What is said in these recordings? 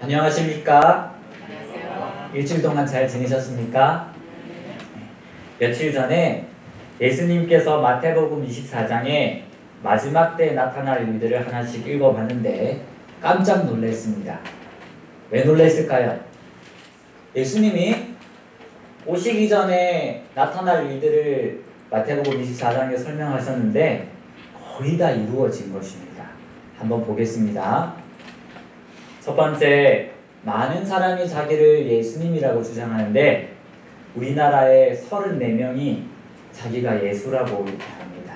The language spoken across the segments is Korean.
안녕하십니까? 안녕하세요. 일주일 동안 잘 지내셨습니까? 며칠 전에 예수님께서 마태복음 24장에 마지막 때 나타날 일들을 하나씩 읽어봤는데 깜짝 놀랐습니다. 왜 놀랐을까요? 예수님이 오시기 전에 나타날 일들을 마태복음 24장에 설명하셨는데 거의 다 이루어진 것입니다. 한번 보겠습니다. 첫 번째, 많은 사람이 자기를 예수님이라고 주장하는데 우리나라에 34명이 자기가 예수라고 합니다.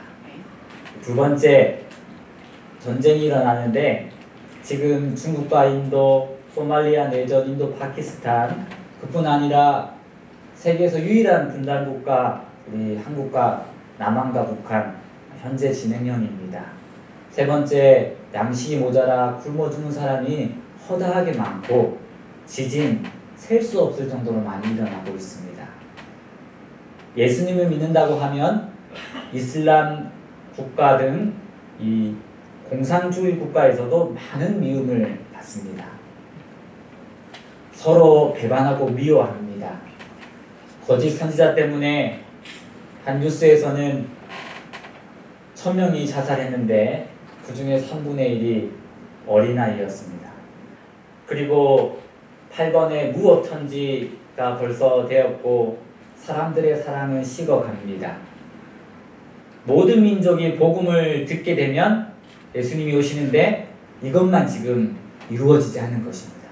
두 번째, 전쟁이 일어나는데 지금 중국과 인도, 소말리아 내전, 인도, 파키스탄 그뿐 아니라 세계에서 유일한 분단국가 우리 한국과 남한과 북한 현재 진행형입니다. 세 번째, 양식이 모자라 굶어 죽는 사람이 허다하게 많고 지진, 셀 수 없을 정도로 많이 일어나고 있습니다. 예수님을 믿는다고 하면 이슬람 국가 등 이 공산주의 국가에서도 많은 미움을 받습니다. 서로 배반하고 미워합니다. 거짓 선지자 때문에 한 뉴스에서는 1000명이 자살했는데 그 중에 3분의 1이 어린아이였습니다. 그리고 8번의 무업천지가 벌써 되었고 사람들의 사랑은 식어갑니다. 모든 민족이 복음을 듣게 되면 예수님이 오시는데 이것만 지금 이루어지지 않는 것입니다.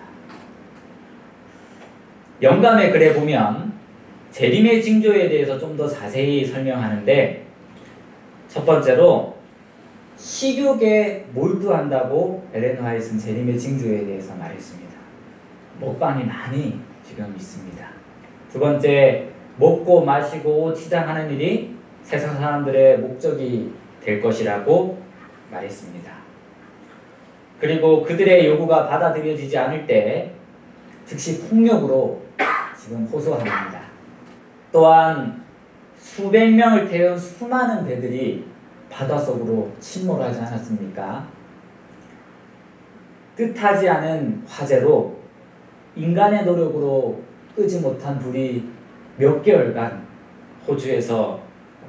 영감의 글에 보면 재림의 징조에 대해서 좀 더 자세히 설명하는데 첫 번째로 식욕에 몰두한다고 엘렌 화이트는 재림의 징조에 대해서 말했습니다. 먹방이 많이 지금 있습니다. 두 번째, 먹고 마시고 치장하는 일이 세상 사람들의 목적이 될 것이라고 말했습니다. 그리고 그들의 요구가 받아들여지지 않을 때 즉시 폭력으로 지금 호소합니다. 또한 수백 명을 태운 수많은 배들이 바닷속으로 침몰하지 않았습니까? 뜻하지 않은 화재로 인간의 노력으로 끄지 못한 불이 몇 개월간 호주에서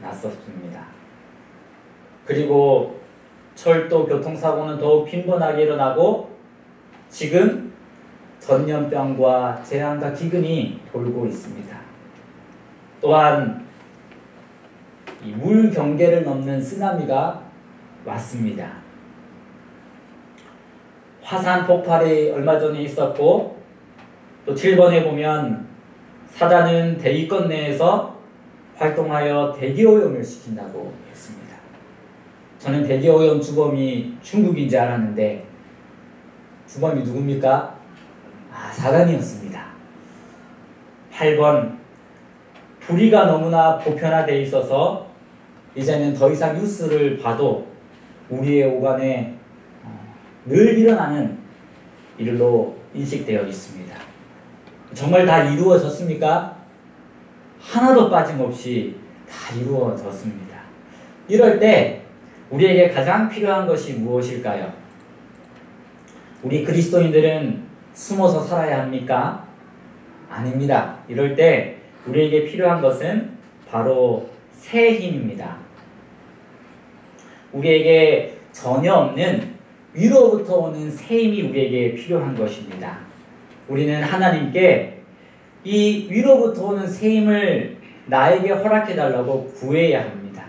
났었습니다. 그리고 철도 교통사고는 더욱 빈번하게 일어나고 지금 전염병과 재난과 기근이 돌고 있습니다. 또한 이 물 경계를 넘는 쓰나미가 왔습니다. 화산 폭발이 얼마 전에 있었고 또 7번에 보면 사단은 대기권 내에서 활동하여 대기오염을 시킨다고 했습니다. 저는 대기오염 주범이 중국인지 알았는데 주범이 누굽니까? 사단이었습니다. 8번, 불의가 너무나 보편화되어 있어서 이제는 더 이상 뉴스를 봐도 우리의 오간에 늘 일어나는 일로 인식되어 있습니다. 정말 다 이루어졌습니까? 하나도 빠짐없이 다 이루어졌습니다. 이럴 때 우리에게 가장 필요한 것이 무엇일까요? 우리 그리스도인들은 숨어서 살아야 합니까? 아닙니다. 이럴 때 우리에게 필요한 것은 바로 새 힘입니다. 우리에게 전혀 없는 위로부터 오는 새 힘이 우리에게 필요한 것입니다. 우리는 하나님께 이 위로부터 오는 새 힘을 나에게 허락해달라고 구해야 합니다.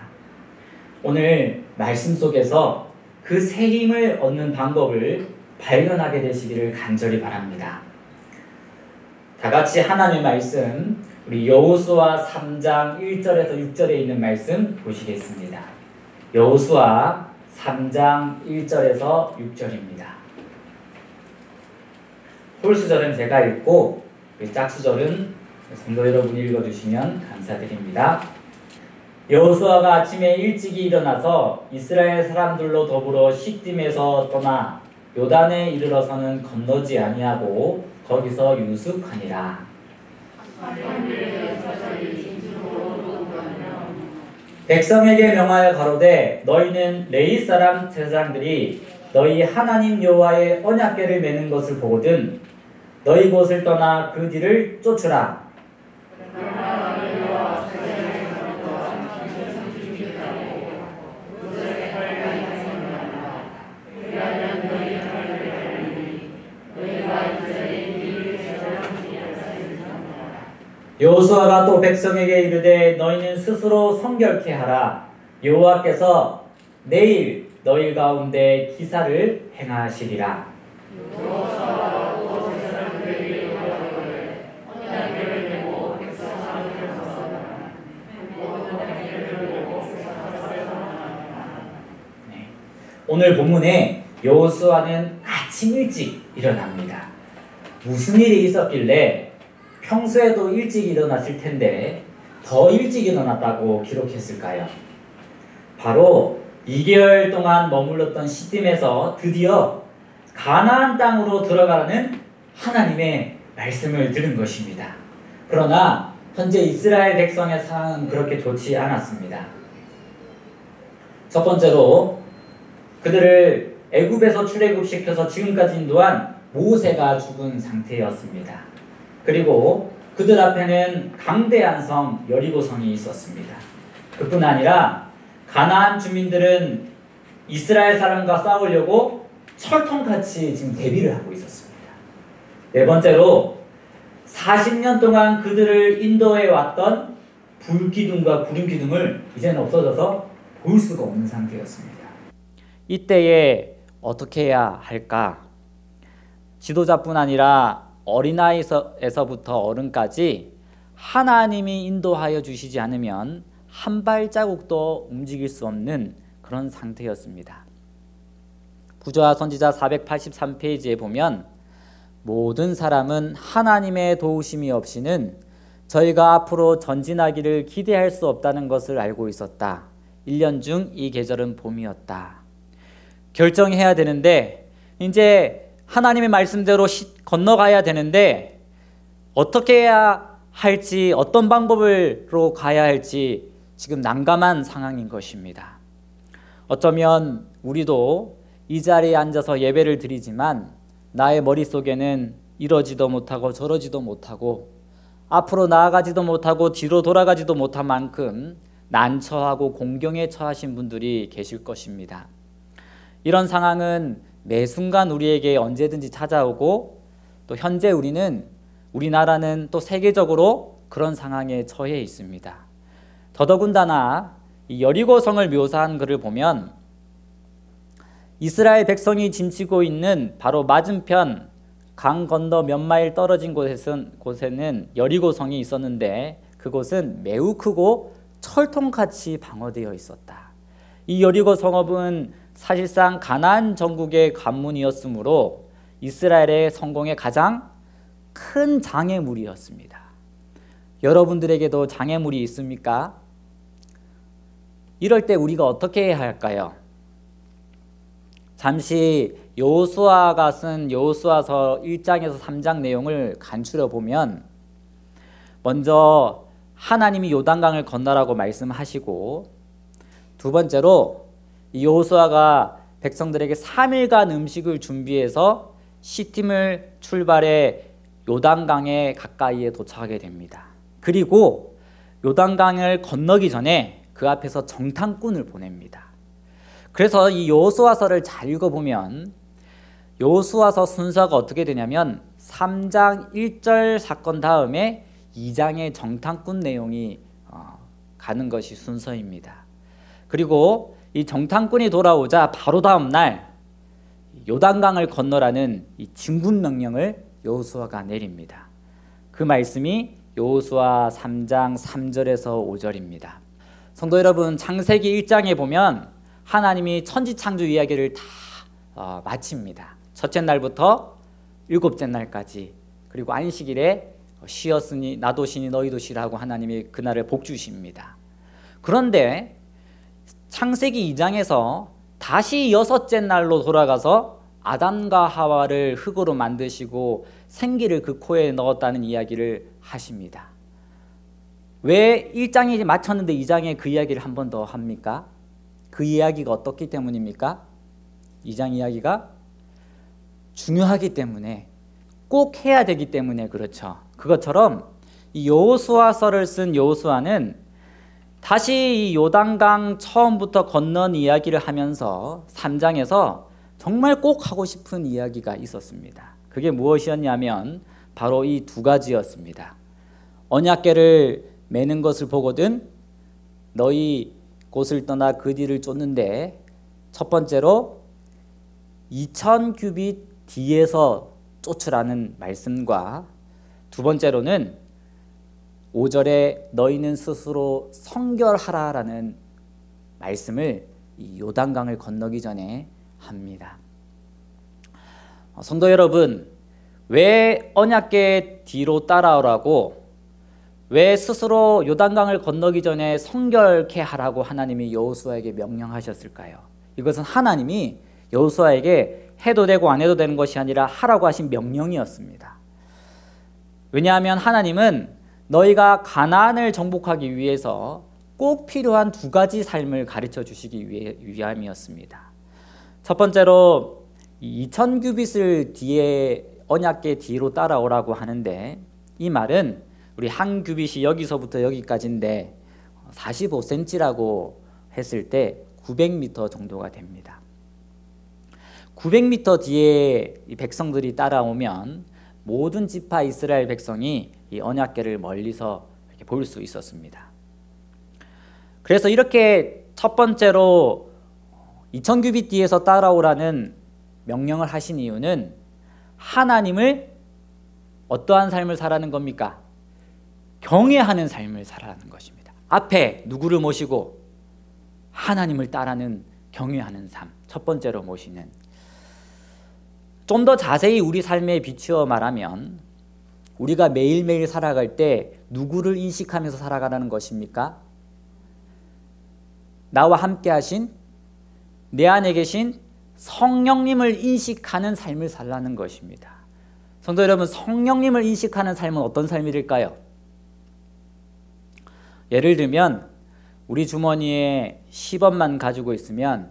오늘 말씀 속에서 그 새 힘을 얻는 방법을 발견하게 되시기를 간절히 바랍니다. 다 같이 하나님의 말씀, 우리 여호수아 3장 1절에서 6절에 있는 말씀 보시겠습니다. 여호수아 3장 1절에서 6절입니다. 홀수절은 제가 읽고 짝수절은 성도 여러분이 읽어주시면 감사드립니다. 여호수아가 아침에 일찍이 일어나서 이스라엘 사람들로 더불어 시딤에서 떠나 요단에 이르러서는 건너지 아니하고 거기서 유숙하니라. 백성에게 명하여 가로되 너희는 레위 사람 제사장들이 너희 하나님 여호와의 언약궤를 메는 것을 보거든 너희 곳을 떠나 그 뒤를 쫓으라. 여호수아가 또 백성에게 이르되 너희는 스스로 성결케 하라. 여호와께서 내일 너희 가운데 기사를 행하시리라. 네. 오늘 본문에 여호수아는 아침 일찍 일어납니다. 무슨 일이 있었길래 평소에도 일찍 일어났을 텐데 더 일찍 일어났다고 기록했을까요? 바로 2개월 동안 머물렀던 시딤에서 드디어 가나안 땅으로 들어가는 하나님의 말씀을 들은 것입니다. 그러나 현재 이스라엘 백성의 상황은 그렇게 좋지 않았습니다. 첫 번째로 그들을 애굽에서 출애굽시켜서 지금까지 인도한 모세가 죽은 상태였습니다. 그리고 그들 앞에는 강대한 성 여리고성이 있었습니다. 그뿐 아니라 가나안 주민들은 이스라엘 사람과 싸우려고 철통같이 지금 대비를 하고 있었습니다. 네 번째로 40년 동안 그들을 인도해 왔던 불기둥과 구름기둥을 이제는 없어져서 볼 수가 없는 상태였습니다. 이때에 어떻게 해야 할까? 지도자뿐 아니라 어린아이에서부터 어른까지 하나님이 인도하여 주시지 않으면 한 발자국도 움직일 수 없는 그런 상태였습니다. 구조와 선지자 483페이지에 보면 모든 사람은 하나님의 도우심이 없이는 저희가 앞으로 전진하기를 기대할 수 없다는 것을 알고 있었다. 1년 중 이 계절은 봄이었다. 결정해야 되는데 이제 하나님의 말씀대로 건너가야 되는데 어떻게 해야 할지 어떤 방법으로 가야 할지 지금 난감한 상황인 것입니다. 어쩌면 우리도 이 자리에 앉아서 예배를 드리지만 나의 머릿속에는 이러지도 못하고 저러지도 못하고 앞으로 나아가지도 못하고 뒤로 돌아가지도 못한 만큼 난처하고 공경에 처하신 분들이 계실 것입니다. 이런 상황은 매 순간 우리에게 언제든지 찾아오고 또 현재 우리나라는 또 세계적으로 그런 상황에 처해 있습니다. 더더군다나 이 여리고성을 묘사한 글을 보면 이스라엘 백성이 짐치고 있는 바로 맞은편 강 건너 몇 마일 떨어진 곳에는 여리고성이 있었는데 그곳은 매우 크고 철통같이 방어되어 있었다. 이 여리고 성읍은 사실상 가나안 전국의 관문이었으므로 이스라엘의 성공의 가장 큰 장애물이었습니다. 여러분들에게도 장애물이 있습니까? 이럴 때 우리가 어떻게 해야 할까요? 잠시 여호수아가 쓴 여호수아서 1장에서 3장 내용을 간추려 보면 먼저 하나님이 요단강을 건너라고 말씀하시고 두 번째로 여호수아가 백성들에게 3일간 음식을 준비해서 시팀을 출발해 요단강에 가까이에 도착하게 됩니다. 그리고 요단강을 건너기 전에 그 앞에서 정탐꾼을 보냅니다. 그래서 이 여호수아서를 잘 읽어보면 여호수아서 순서가 어떻게 되냐면 3장 1절 사건 다음에 2장의 정탐꾼 내용이 가는 것이 순서입니다. 그리고 이 정탐꾼이 돌아오자 바로 다음 날 요단강을 건너라는 이 진군 명령을 여호수아가 내립니다. 그 말씀이 여호수아 3장 3절에서 5절입니다. 성도 여러분, 창세기 1장에 보면 하나님이 천지창조 이야기를 다 마칩니다. 첫째 날부터 일곱째 날까지, 그리고 안식일에 쉬었으니 나도 쉬니 너희도 쉬라고 하나님이 그날을 복주십니다. 그런데 창세기 2장에서 다시 여섯째 날로 돌아가서 아담과 하와를 흙으로 만드시고 생기를 그 코에 넣었다는 이야기를 하십니다. 왜 1장이 마쳤는데 2장에 그 이야기를 한 번 더 합니까? 그 이야기가 어떻기 때문입니까? 2장 이야기가 중요하기 때문에, 꼭 해야 되기 때문에 그렇죠. 그것처럼 이 여호수아서를 쓴 여호수아는 다시 이 요단강 처음부터 건넌 이야기를 하면서 3장에서 정말 꼭 하고 싶은 이야기가 있었습니다. 그게 무엇이었냐면 바로 이 두 가지였습니다. 언약궤를 매는 것을 보거든 너희 곳을 떠나 그 뒤를 쫓는데, 첫 번째로 2000규빗 뒤에서 쫓으라는 말씀과, 두 번째로는 5절에 너희는 스스로 성결하라라는 말씀을 이 요단강을 건너기 전에 합니다. 성도 여러분, 왜 언약궤 뒤로 따라오라고, 왜 스스로 요단강을 건너기 전에 성결케 하라고 하나님이 여호수아에게 명령하셨을까요? 이것은 하나님이 여호수아에게 해도 되고 안 해도 되는 것이 아니라 하라고 하신 명령이었습니다. 왜냐하면 하나님은 너희가 가나안을 정복하기 위해서 꼭 필요한 두 가지 삶을 가르쳐 주시기 위함이었습니다. 첫 번째로 2000규빗을 뒤에 언약궤 뒤로 따라오라고 하는데, 이 말은 우리 한 규빗이 여기서부터 여기까지인데 45cm라고 했을 때 900m 정도가 됩니다. 900m 뒤에 이 백성들이 따라오면 모든 지파 이스라엘 백성이 이 언약궤를 멀리서 이렇게 볼 수 있었습니다. 그래서 이렇게 첫 번째로 2000규빗 뒤에서 따라오라는 명령을 하신 이유는 하나님을 어떠한 삶을 살라는 겁니까? 경외하는 삶을 살아가는 것입니다. 앞에 누구를 모시고 하나님을 따르는 경외하는 삶, 첫 번째로 모시는. 좀 더 자세히 우리 삶에 비추어 말하면 우리가 매일매일 살아갈 때 누구를 인식하면서 살아가라는 것입니까? 나와 함께 하신, 내 안에 계신 성령님을 인식하는 삶을 살라는 것입니다. 성도 여러분, 성령님을 인식하는 삶은 어떤 삶일까요? 예를 들면 우리 주머니에 10원만 가지고 있으면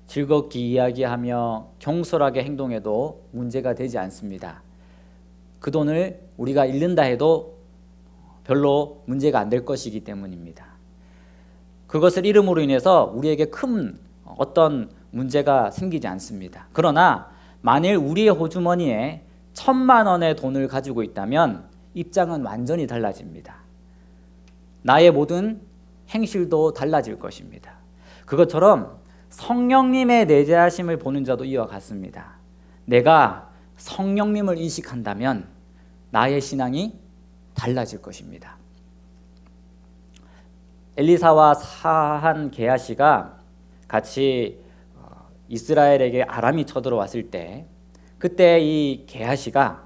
즐겁게 이야기하며 경솔하게 행동해도 문제가 되지 않습니다. 그 돈을 우리가 잃는다 해도 별로 문제가 안 될 것이기 때문입니다. 그것을 잃음으로 인해서 우리에게 큰 어떤 문제가 생기지 않습니다. 그러나 만일 우리의 호주머니에 1000만 원의 돈을 가지고 있다면 입장은 완전히 달라집니다. 나의 모든 행실도 달라질 것입니다. 그것처럼 성령님의 내재하심을 보는 자도 이와 같습니다. 내가 성령님을 인식한다면 나의 신앙이 달라질 것입니다. 엘리사와 사한 게하시가 같이 이스라엘에게 아람이 쳐들어왔을 때, 그때 이 게하시가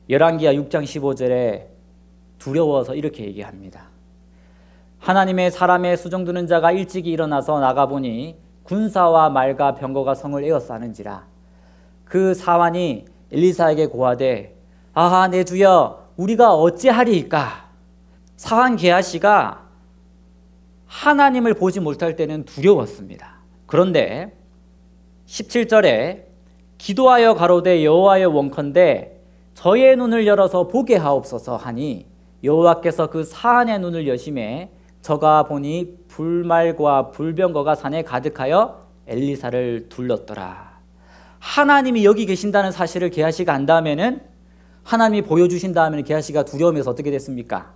열왕기하 6장 15절에 두려워서 이렇게 얘기합니다. 하나님의 사람의 수종드는 자가 일찍이 일어나서 나가보니 군사와 말과 병거가 성을 에워싸는지라. 그 사환이 엘리사에게 고하되 아하 내 주여 우리가 어찌하리이까. 사환 게하시가 하나님을 보지 못할 때는 두려웠습니다. 그런데 17절에 기도하여 가로되 여호와여 원컨대 저의 눈을 열어서 보게 하옵소서 하니 여호와께서 그 사안의 눈을 여심해 저가 보니 불말과 불병거가 산에 가득하여 엘리사를 둘렀더라. 하나님이 여기 계신다는 사실을 게하시가 안 다음에는, 하나님이 보여주신 다음에는 게하시가 두려움에서 어떻게 됐습니까?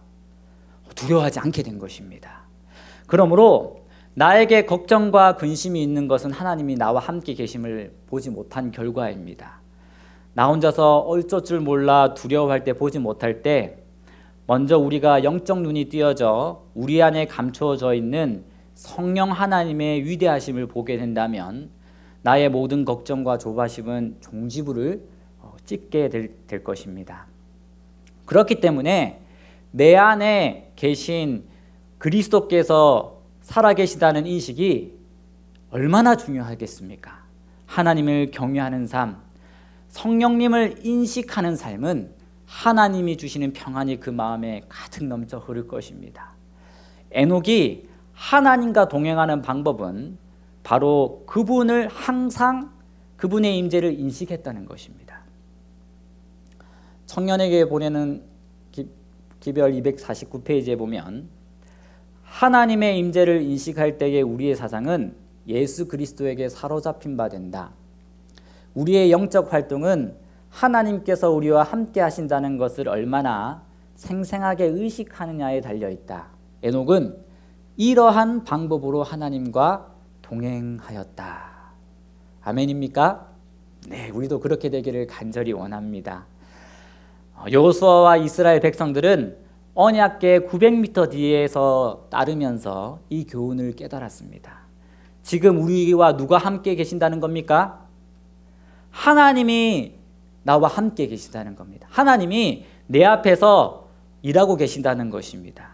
두려워하지 않게 된 것입니다. 그러므로 나에게 걱정과 근심이 있는 것은 하나님이 나와 함께 계심을 보지 못한 결과입니다. 나 혼자서 어쩔 줄 몰라 두려워할 때, 보지 못할 때 먼저 우리가 영적 눈이 띄어져 우리 안에 감추어져 있는 성령 하나님의 위대하심을 보게 된다면 나의 모든 걱정과 조바심은 종지부를 찍게 될 것입니다. 그렇기 때문에 내 안에 계신 그리스도께서 살아계시다는 인식이 얼마나 중요하겠습니까? 하나님을 경외하는 삶, 성령님을 인식하는 삶은 하나님이 주시는 평안이 그 마음에 가득 넘쳐 흐를 것입니다. 에녹이 하나님과 동행하는 방법은 바로 그분을 항상, 그분의 임재를 인식했다는 것입니다. 청년에게 보내는 기별 249페이지에 보면 하나님의 임재를 인식할 때에 우리의 사상은 예수 그리스도에게 사로잡힌 바 된다. 우리의 영적 활동은 하나님께서 우리와 함께 하신다는 것을 얼마나 생생하게 의식하느냐에 달려있다. 에녹은 이러한 방법으로 하나님과 동행하였다. 아멘입니까? 네, 우리도 그렇게 되기를 간절히 원합니다. 여호수아와 이스라엘 백성들은 언약궤 900m 뒤에서 따르면서 이 교훈을 깨달았습니다. 지금 우리와 누가 함께 계신다는 겁니까? 하나님이 나와 함께 계신다는 겁니다. 하나님이 내 앞에서 일하고 계신다는 것입니다.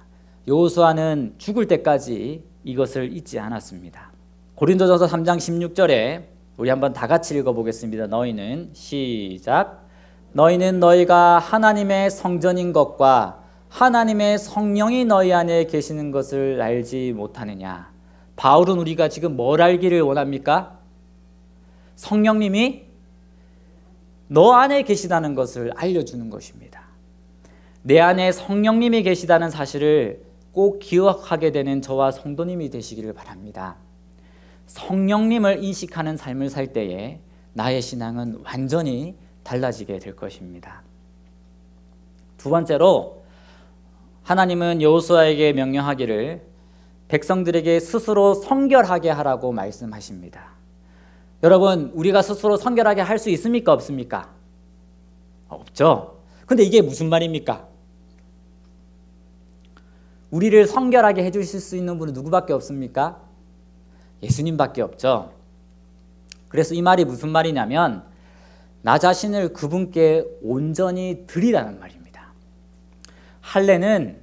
여호수아는 죽을 때까지 이것을 잊지 않았습니다. 고린도전서 3장 16절에 우리 한번 다 같이 읽어보겠습니다. 너희는 시작. 너희는 너희가 하나님의 성전인 것과 하나님의 성령이 너희 안에 계시는 것을 알지 못하느냐. 바울은 우리가 지금 뭘 알기를 원합니까? 성령님이 너 안에 계시다는 것을 알려주는 것입니다. 내 안에 성령님이 계시다는 사실을 꼭 기억하게 되는 저와 성도님이 되시기를 바랍니다. 성령님을 인식하는 삶을 살 때에 나의 신앙은 완전히 달라지게 될 것입니다. 두 번째로 하나님은 여호수아에게 명령하기를 백성들에게 스스로 성결하게 하라고 말씀하십니다. 여러분, 우리가 스스로 성결하게 할 수 있습니까? 없습니까? 없죠. 근데 이게 무슨 말입니까? 우리를 성결하게 해주실 수 있는 분은 누구밖에 없습니까? 예수님밖에 없죠. 그래서 이 말이 무슨 말이냐면 나 자신을 그분께 온전히 드리라는 말입니다. 할례는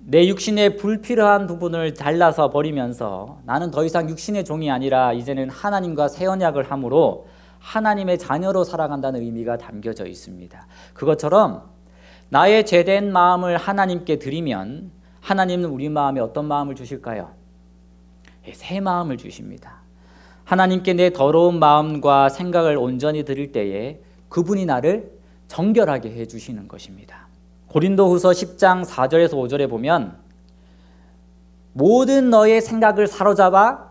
내 육신의 불필요한 부분을 잘라서 버리면서 나는 더 이상 육신의 종이 아니라 이제는 하나님과 새 언약을 함으로 하나님의 자녀로 살아간다는 의미가 담겨져 있습니다. 그것처럼 나의 죄된 마음을 하나님께 드리면 하나님은 우리 마음에 어떤 마음을 주실까요? 새 마음을 주십니다. 하나님께 내 더러운 마음과 생각을 온전히 드릴 때에 그분이 나를 정결하게 해주시는 것입니다. 고린도후서 10장 4절에서 5절에 보면 모든 너의 생각을 사로잡아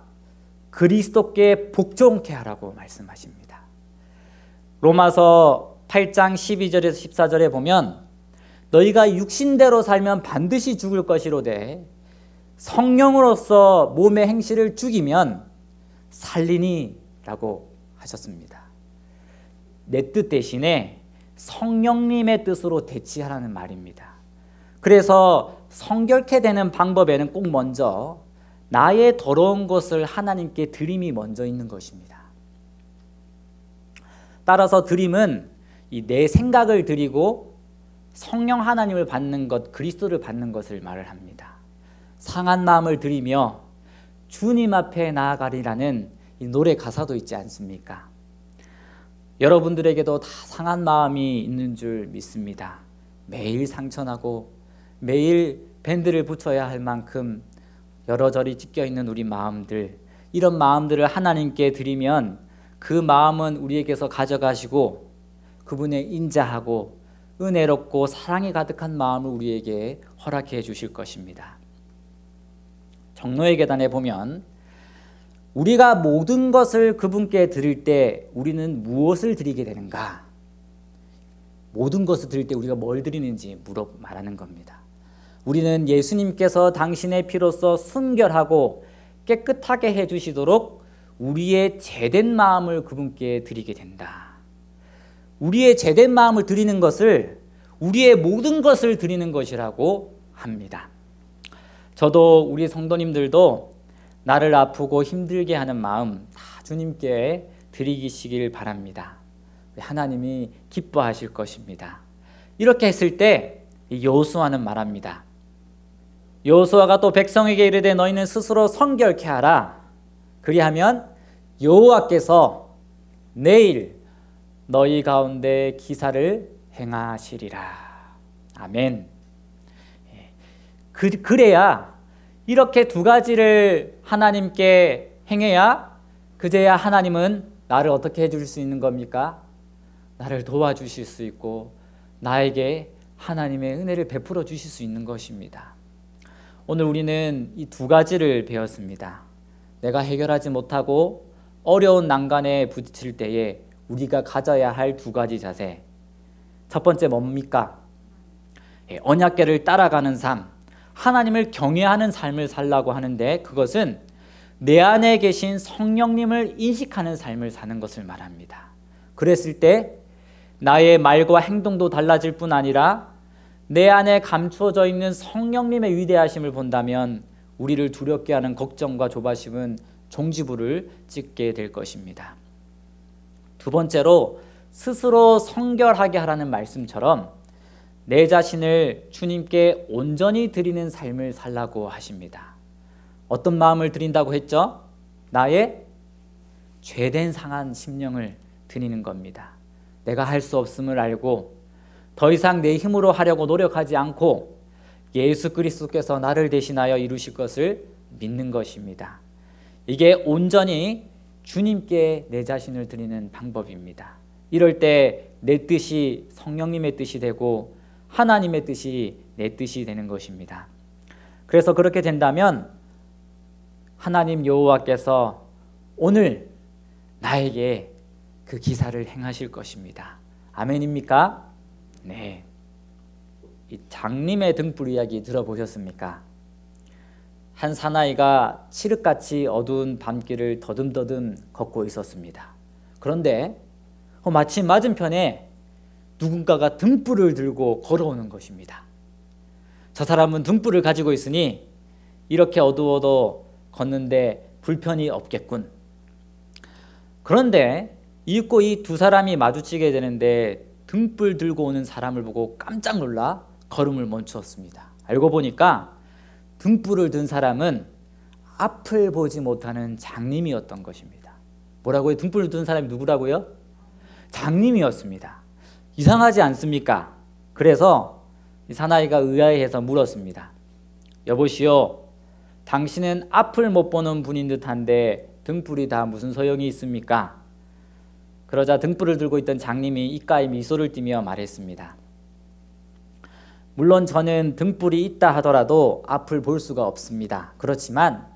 그리스도께 복종케 하라고 말씀하십니다. 로마서 8장 12절에서 14절에 보면 너희가 육신대로 살면 반드시 죽을 것이로되 성령으로서 몸의 행실을 죽이면 살리니 라고 하셨습니다. 내 뜻 대신에 성령님의 뜻으로 대치하라는 말입니다. 그래서 성결케 되는 방법에는 꼭 먼저 나의 더러운 것을 하나님께 드림이 먼저 있는 것입니다. 따라서 드림은 이 내 생각을 드리고 성령 하나님을 받는 것, 그리스도를 받는 것을 말을 합니다. 상한 마음을 드리며 주님 앞에 나아가리라는 이 노래 가사도 있지 않습니까? 여러분들에게도 다 상한 마음이 있는 줄 믿습니다. 매일 상처나고 매일 밴드를 붙여야 할 만큼 여러저리 찢겨있는 우리 마음들, 이런 마음들을 하나님께 드리면 그 마음은 우리에게서 가져가시고 그분의 인자하고 은혜롭고 사랑이 가득한 마음을 우리에게 허락해 주실 것입니다. 정노의 계단에 보면 우리가 모든 것을 그분께 드릴 때 우리는 무엇을 드리게 되는가? 모든 것을 드릴 때 우리가 뭘 드리는지 말하는 겁니다. 우리는 예수님께서 당신의 피로써 순결하고 깨끗하게 해주시도록 우리의 죄된 마음을 그분께 드리게 된다. 우리의 죄된 마음을 드리는 것을 우리의 모든 것을 드리는 것이라고 합니다. 저도 우리 성도님들도 나를 아프고 힘들게 하는 마음 다 주님께 드리시길 바랍니다. 하나님이 기뻐하실 것입니다. 이렇게 했을 때 여호수아는 말합니다. 여호수아가 또 백성에게 이르되 너희는 스스로 성결케 하라. 그리하면 여호와께서 내일 너희 가운데 기사를 행하시리라. 아멘. 그래야 이렇게 두 가지를 하나님께 행해야 그제야 하나님은 나를 어떻게 해줄 수 있는 겁니까? 나를 도와주실 수 있고 나에게 하나님의 은혜를 베풀어 주실 수 있는 것입니다. 오늘 우리는 이 두 가지를 배웠습니다. 내가 해결하지 못하고 어려운 난간에 부딪힐 때에 우리가 가져야 할 두 가지 자세. 첫 번째 뭡니까? 언약궤를 따라가는 삶, 하나님을 경외하는 삶을 살라고 하는데, 그것은 내 안에 계신 성령님을 인식하는 삶을 사는 것을 말합니다. 그랬을 때 나의 말과 행동도 달라질 뿐 아니라 내 안에 감추어져 있는 성령님의 위대하심을 본다면 우리를 두렵게 하는 걱정과 조바심은 종지부를 찍게 될 것입니다. 두 번째로 스스로 성결하게 하라는 말씀처럼 내 자신을 주님께 온전히 드리는 삶을 살라고 하십니다. 어떤 마음을 드린다고 했죠? 나의 죄된 상한 심령을 드리는 겁니다. 내가 할 수 없음을 알고 더 이상 내 힘으로 하려고 노력하지 않고 예수 그리스도께서 나를 대신하여 이루실 것을 믿는 것입니다. 이게 온전히 주님께 내 자신을 드리는 방법입니다. 이럴 때 내 뜻이 성령님의 뜻이 되고 하나님의 뜻이 내 뜻이 되는 것입니다. 그래서 그렇게 된다면 하나님 여호와께서 오늘 나에게 그 기사를 행하실 것입니다. 아멘입니까? 네. 이 장님의 등불 이야기 들어보셨습니까? 한 사나이가 칠흑같이 어두운 밤길을 더듬더듬 걷고 있었습니다. 그런데 마침 맞은편에 누군가가 등불을 들고 걸어오는 것입니다. 저 사람은 등불을 가지고 있으니 이렇게 어두워도 걷는데 불편이 없겠군. 그런데 잊고 이 두 사람이 마주치게 되는데 등불 들고 오는 사람을 보고 깜짝 놀라 걸음을 멈추었습니다. 알고 보니까 등불을 든 사람은 앞을 보지 못하는 장님이었던 것입니다. 뭐라고요? 등불을 든 사람이 누구라고요? 장님이었습니다. 이상하지 않습니까? 그래서 이 사나이가 의아해해서 물었습니다. 여보시오, 당신은 앞을 못 보는 분인 듯한데 등불이 다 무슨 소용이 있습니까? 그러자 등불을 들고 있던 장님이 입가에 미소를 띠며 말했습니다. 물론 저는 등불이 있다 하더라도 앞을 볼 수가 없습니다. 그렇지만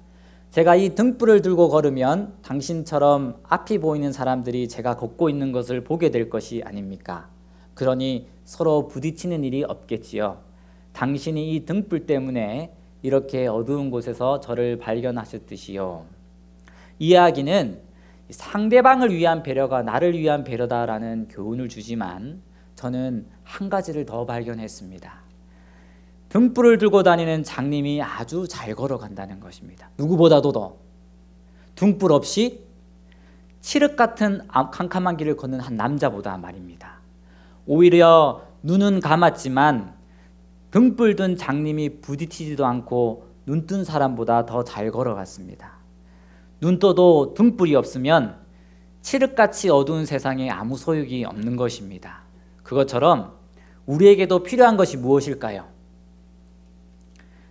제가 이 등불을 들고 걸으면 당신처럼 앞이 보이는 사람들이 제가 걷고 있는 것을 보게 될 것이 아닙니까? 그러니 서로 부딪히는 일이 없겠지요. 당신이 이 등불 때문에 이렇게 어두운 곳에서 저를 발견하셨듯이요. 이 이야기는 상대방을 위한 배려가 나를 위한 배려다라는 교훈을 주지만 저는 한 가지를 더 발견했습니다. 등불을 들고 다니는 장님이 아주 잘 걸어간다는 것입니다. 누구보다도 더 등불 없이 칠흑 같은 캄캄한 길을 걷는 한 남자보다 말입니다. 오히려 눈은 감았지만 등불 든 장님이 부딪히지도 않고 눈 뜬 사람보다 더 잘 걸어갔습니다. 눈 떠도 등불이 없으면 칠흑같이 어두운 세상에 아무 소용이 없는 것입니다. 그것처럼 우리에게도 필요한 것이 무엇일까요?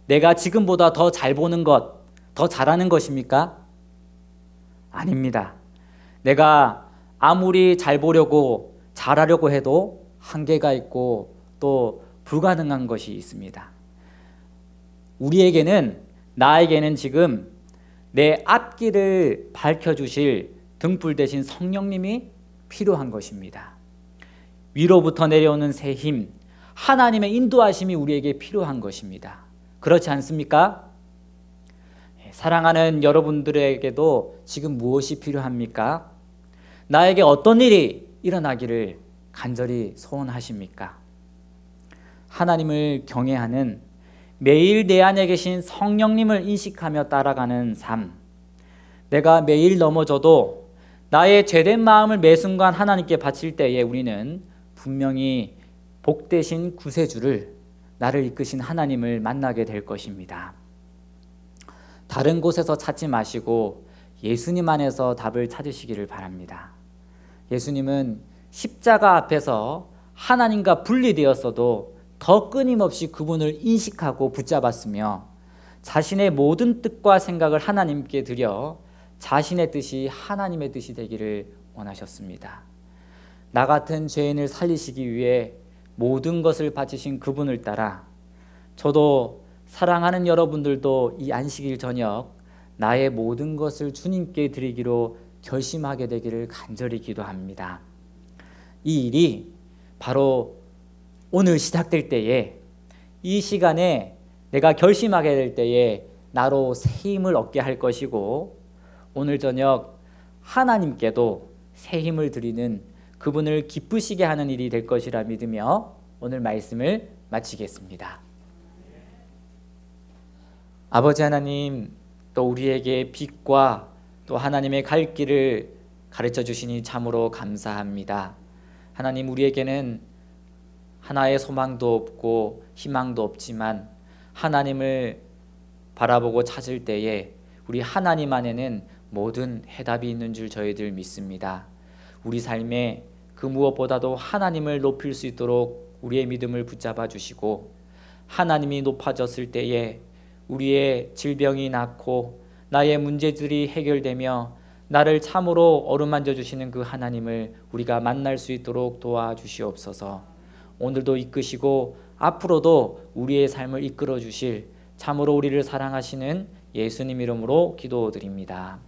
내가 지금보다 더 잘 보는 것, 더 잘하는 것입니까? 아닙니다. 내가 아무리 잘 보려고 잘하려고 해도 한계가 있고 또 불가능한 것이 있습니다. 우리에게는, 나에게는 지금 내 앞길을 밝혀주실 등불 대신 성령님이 필요한 것입니다. 위로부터 내려오는 새 힘, 하나님의 인도하심이 우리에게 필요한 것입니다. 그렇지 않습니까? 사랑하는 여러분들에게도 지금 무엇이 필요합니까? 나에게 어떤 일이 일어나기를 간절히 소원하십니까? 하나님을 경외하는, 매일 내 안에 계신 성령님을 인식하며 따라가는 삶. 내가 매일 넘어져도 나의 죄된 마음을 매 순간 하나님께 바칠 때에 우리는 분명히 복되신 구세주를, 나를 이끄신 하나님을 만나게 될 것입니다. 다른 곳에서 찾지 마시고 예수님 안에서 답을 찾으시기를 바랍니다. 예수님은 십자가 앞에서 하나님과 분리되었어도 더 끊임없이 그분을 인식하고 붙잡았으며 자신의 모든 뜻과 생각을 하나님께 드려 자신의 뜻이 하나님의 뜻이 되기를 원하셨습니다. 나 같은 죄인을 살리시기 위해 모든 것을 바치신 그분을 따라 저도 사랑하는 여러분들도 이 안식일 저녁 나의 모든 것을 주님께 드리기로 결심하게 되기를 간절히 기도합니다. 이 일이 바로 오늘 시작될 때에, 이 시간에 내가 결심하게 될 때에 나로 새 힘을 얻게 할 것이고, 오늘 저녁 하나님께도 새 힘을 드리는, 그분을 기쁘시게 하는 일이 될 것이라 믿으며 오늘 말씀을 마치겠습니다. 아버지 하나님, 또 우리에게 빛과 또 하나님의 갈 길을 가르쳐 주시니 참으로 감사합니다. 하나님, 우리에게는 하나의 소망도 없고 희망도 없지만 하나님을 바라보고 찾을 때에 우리 하나님 안에는 모든 해답이 있는 줄 저희들 믿습니다. 우리 삶에 그 무엇보다도 하나님을 높일 수 있도록 우리의 믿음을 붙잡아 주시고, 하나님이 높아졌을 때에 우리의 질병이 낫고 나의 문제들이 해결되며 나를 참으로 어루만져 주시는 그 하나님을 우리가 만날 수 있도록 도와주시옵소서. 오늘도 이끄시고 앞으로도 우리의 삶을 이끌어 주실 참으로 우리를 사랑하시는 예수님 이름으로 기도드립니다.